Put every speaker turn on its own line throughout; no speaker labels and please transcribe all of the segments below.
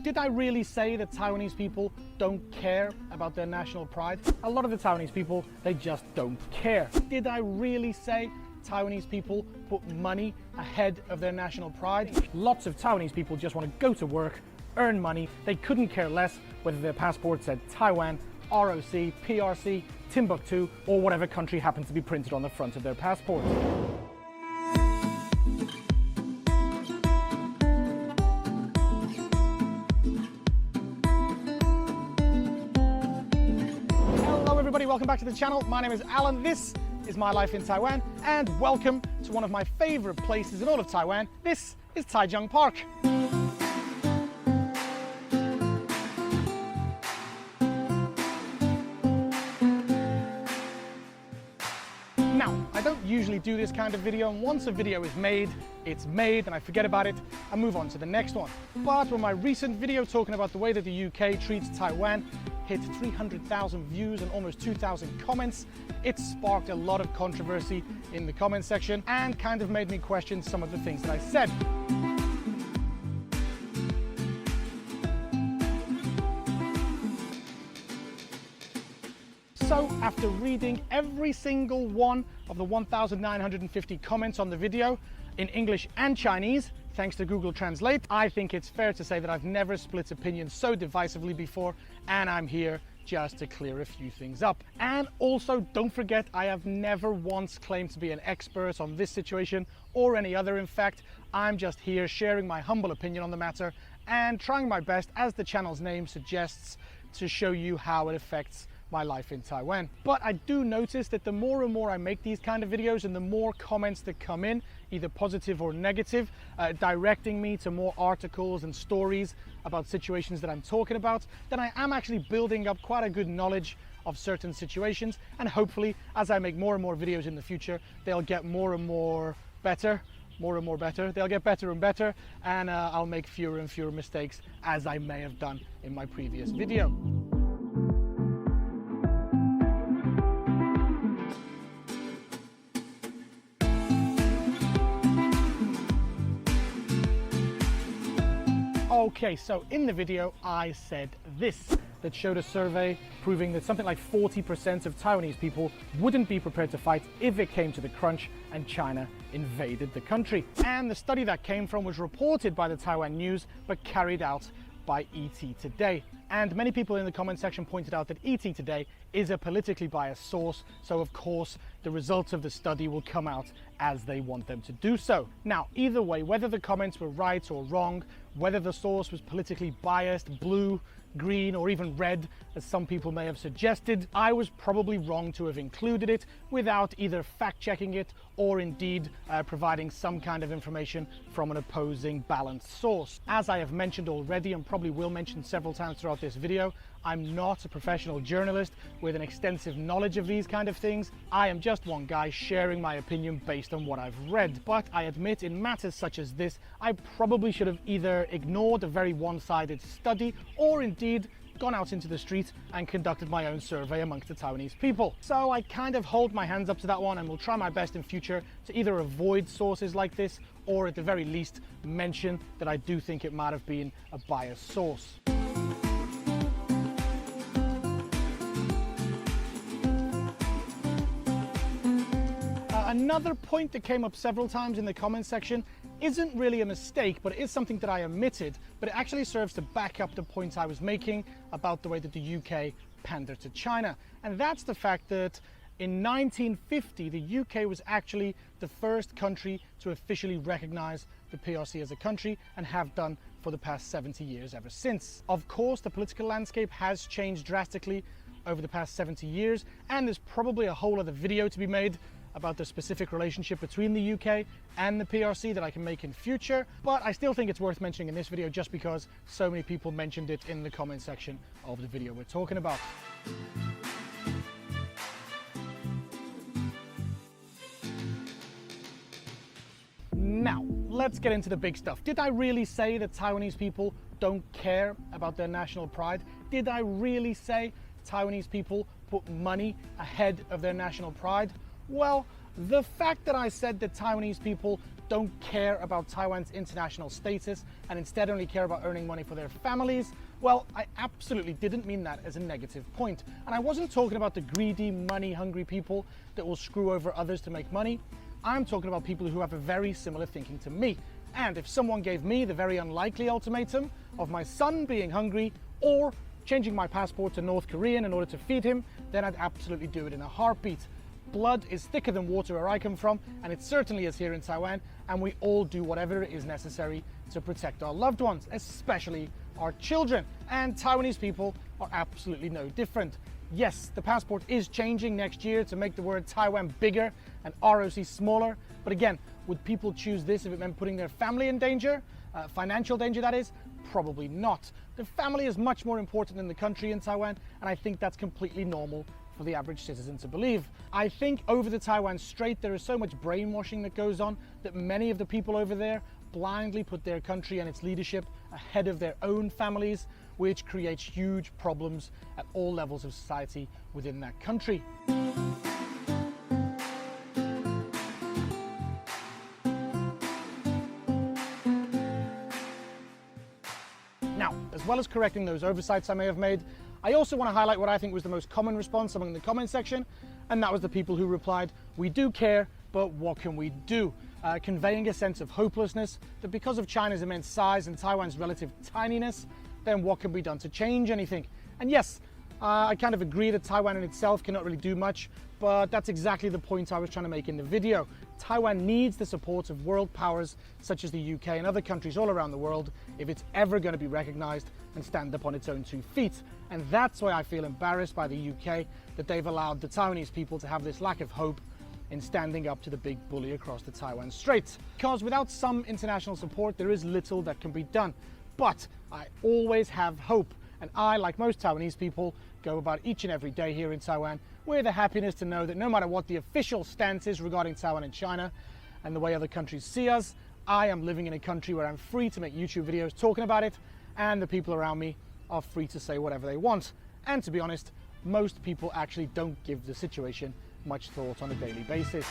Did I really say that Taiwanese people don't care about their national pride? A lot of the Taiwanese people, they just don't care. Did I really say Taiwanese people put money ahead of their national pride? Lots of Taiwanese people just want to go to work, earn money. They couldn't care less whether their passport said Taiwan, ROC, PRC, Timbuktu, or whatever country happened to be printed on the front of their passport. Everybody, welcome back to the channel. My name is Alan. This is My Life in Taiwan, and welcome to one of my favorite places in all of Taiwan. This is Taichung Park. Now, I don't usually do this kind of video, and once a video is made, it's made, and I forget about it and move on to the next one. But when my recent video talking about the way that the UK treats Taiwan hit 300,000 views and almost 2,000 comments, it sparked a lot of controversy in the comment section and kind of made me question some of the things that I said. So after reading every single one of the 1,950 comments on the video in English and Chinese, thanks to Google Translate, I think it's fair to say that I've never split opinions so divisively before, and I'm here just to clear a few things up. And also, don't forget, I have never once claimed to be an expert on this situation or any other. In fact, I'm just here sharing my humble opinion on the matter and trying my best, as the channel's name suggests, to show you how it affects my life in Taiwan. But I do notice that the more and more I make these kind of videos and the more comments that come in, either positive or negative, directing me to more articles and stories about situations that I'm talking about, then I am actually building up quite a good knowledge of certain situations, and hopefully as I make more and more videos in the future, they'll get more and more better. They'll get better and better, and I'll make fewer and fewer mistakes, as I may have done in my previous video. Okay, so in the video I said this, that showed a survey proving that something like 40% of Taiwanese people wouldn't be prepared to fight if it came to the crunch and China invaded the country. And the study that came from was reported by the Taiwan News but carried out by ET Today. And many people in the comment section pointed out that ET Today is a politically biased source, so of course the results of the study will come out as they want them to do so. Now, either way, whether the comments were right or wrong, whether the source was politically biased, blue, green, or even red, as some people may have suggested, I was probably wrong to have included it without either fact-checking it or indeed providing some kind of information from an opposing balanced source. As I have mentioned already and probably will mention several times throughout this video, I'm not a professional journalist with an extensive knowledge of these kind of things. I am just one guy sharing my opinion based on what I've read. But I admit, in matters such as this, I probably should have either ignored a very one-sided study or indeed gone out into the street and conducted my own survey amongst the Taiwanese people. So I kind of hold my hands up to that one and will try my best in future to either avoid sources like this or at the very least mention that I do think it might have been a biased source. Another point that came up several times in the comment section isn't really a mistake, but it is something that I omitted, but it actually serves to back up the point I was making about the way that the UK pandered to China. And that's the fact that in 1950, the UK was actually the first country to officially recognize the PRC as a country and have done for the past 70 years ever since. Of course, the political landscape has changed drastically over the past 70 years, and there's probably a whole other video to be made about the specific relationship between the UK and the PRC that I can make in future, but I still think it's worth mentioning in this video just because so many people mentioned it in the comment section of the video we're talking about. Now, let's get into the big stuff. Did I really say that Taiwanese people don't care about their national pride? Did I really say Taiwanese people put money ahead of their national pride? Well, The fact that I said that Taiwanese people don't care about Taiwan's international status and instead only care about earning money for their families, well, I absolutely didn't mean that as a negative point. And I wasn't talking about the greedy, money-hungry people that will screw over others to make money. I'm talking about people who have a very similar thinking to me. And if someone gave me the very unlikely ultimatum of my son being hungry or changing my passport to North Korean in order to feed him, then I'd absolutely do it in a heartbeat. Blood is thicker than water where I come from, and it certainly is here in Taiwan, and we all do whatever is necessary to protect our loved ones, especially our children. And Taiwanese people are absolutely no different. Yes, the passport is changing next year to make the word Taiwan bigger and ROC smaller, but again, would people choose this if it meant putting their family in danger? Financial danger, that is? Probably not. The family is much more important than the country in Taiwan, and I think that's completely normal for the average citizen to believe. I think over the Taiwan Strait there is so much brainwashing that goes on that many of the people over there blindly put their country and its leadership ahead of their own families, which creates huge problems at all levels of society within that country. Now, as well as correcting those oversights I may have made, I also want to highlight what I think was the most common response among the comment section, and that was the people who replied, "We do care, but what can we do?" Conveying a sense of hopelessness that because of China's immense size and Taiwan's relative tininess, then what can be done to change anything? And yes, I kind of agree that Taiwan in itself cannot really do much, but that's exactly the point I was trying to make in the video. Taiwan needs the support of world powers such as the UK and other countries all around the world if it's ever going to be recognized and stand up on its own 2 feet. And that's why I feel embarrassed by the UK that they've allowed the Taiwanese people to have this lack of hope in standing up to the big bully across the Taiwan Strait. Because without some international support, there is little that can be done. But I always have hope. And I, like most Taiwanese people, go about each and every day here in Taiwan with the happiness to know that no matter what the official stance is regarding Taiwan and China and the way other countries see us, I am living in a country where I'm free to make YouTube videos talking about it, and the people around me are free to say whatever they want. And to be honest, most people actually don't give the situation much thought on a daily basis.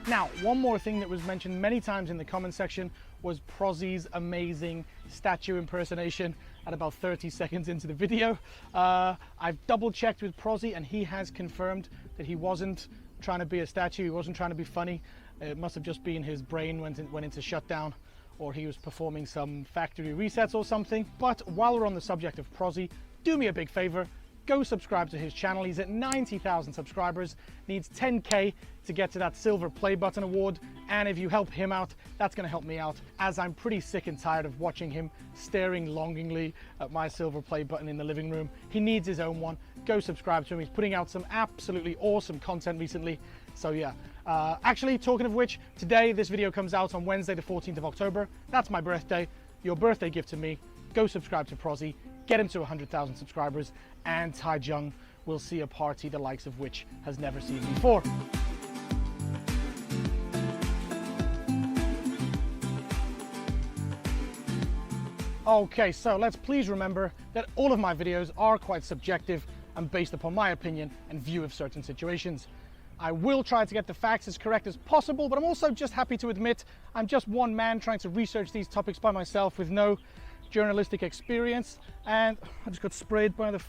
Now, one more thing that was mentioned many times in the comment section was Prozzie's amazing statue impersonation at about 30 seconds into the video. I've double checked with Prozzie and he has confirmed that he wasn't trying to be a statue, he wasn't trying to be funny. It must have just been his brain went into shutdown, or he was performing some factory resets or something. But while we're on the subject of Prozzie, do me a big favor, go subscribe to his channel. He's at 90,000 subscribers, needs 10K to get to that silver play button award. And if you help him out, that's gonna help me out, as I'm pretty sick and tired of watching him staring longingly at my silver play button in the living room. He needs his own one. Go subscribe to him. He's putting out some absolutely awesome content recently. So yeah, actually talking of which, today this video comes out on Wednesday the 14th of October. That's my birthday. Your birthday gift to me. Go subscribe to Prozzie, get him to 100,000 subscribers, and Taiwan will see a party the likes of which has never seen before. Okay, so let's please remember that all of my videos are quite subjective and based upon my opinion and view of certain situations. I will try to get the facts as correct as possible, but I'm also just happy to admit I'm just one man trying to research these topics by myself with no journalistic experience, and I just got sprayed by the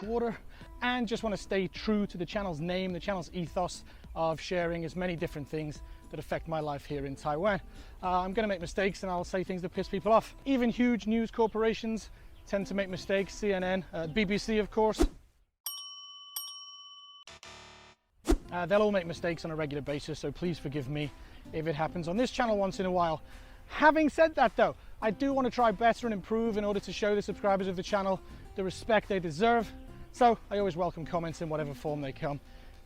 water, and just want to stay true to the channel's name, the channel's ethos of sharing as many different things that affect my life here in Taiwan. I'm going to make mistakes and I'll say things that piss people off. Even huge news corporations tend to make mistakes. CNN, BBC of course. They'll all make mistakes on a regular basis, so please forgive me if it happens on this channel once in a while. Having said that though, I do want to try better and improve in order to show the subscribers of the channel the respect they deserve. So I always welcome comments in whatever form they come,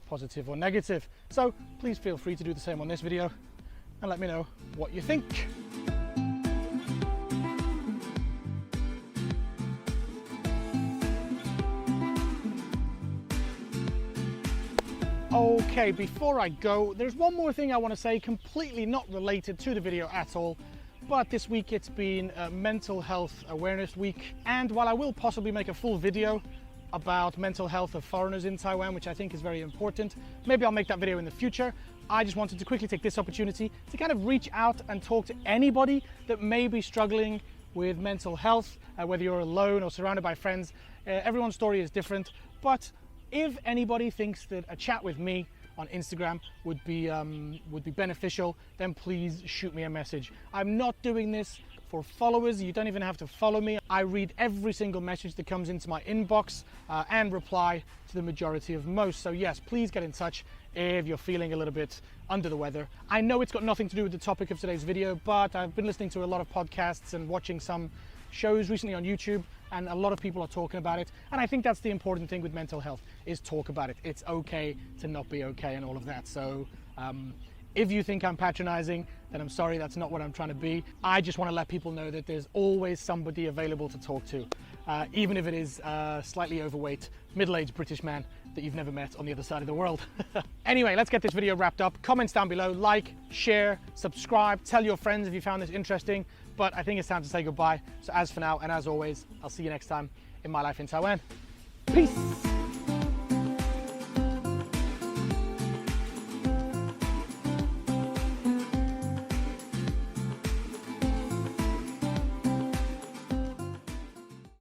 positive or negative. So please feel free to do the same on this video and let me know what you think. Okay, before I go, there's one more thing I want to say, completely not related to the video at all, but this week it's been Mental Health Awareness Week, and while I will possibly make a full video about mental health of foreigners in Taiwan, which I think is very important. Maybe I'll make that video in the future. I just wanted to quickly take this opportunity to kind of reach out and talk to anybody that may be struggling with mental health, whether you're alone or surrounded by friends. Everyone's story is different, but if anybody thinks that a chat with me on Instagram would be beneficial, then please shoot me a message. I'm not doing this for followers. You don't even have to follow me. I read every single message that comes into my inbox and reply to the majority of most. So yes, please get in touch if you're feeling a little bit under the weather. I know it's got nothing to do with the topic of today's video, but I've been listening to a lot of podcasts and watching some shows recently on YouTube, and a lot of people are talking about it. And I think that's the important thing with mental health, is talk about it. It's okay to not be okay and all of that. So if you think I'm patronizing, then I'm sorry, that's not what I'm trying to be. I just want to let people know that there's always somebody available to talk to, even if it is a slightly overweight, middle-aged British man that you've never met on the other side of the world. Anyway, let's get this video wrapped up. Comments down below, like, share, subscribe, tell your friends if you found this interesting. But I think it's time to say goodbye. So as for now, and as always, I'll see you next time in My Life in Taiwan. Peace.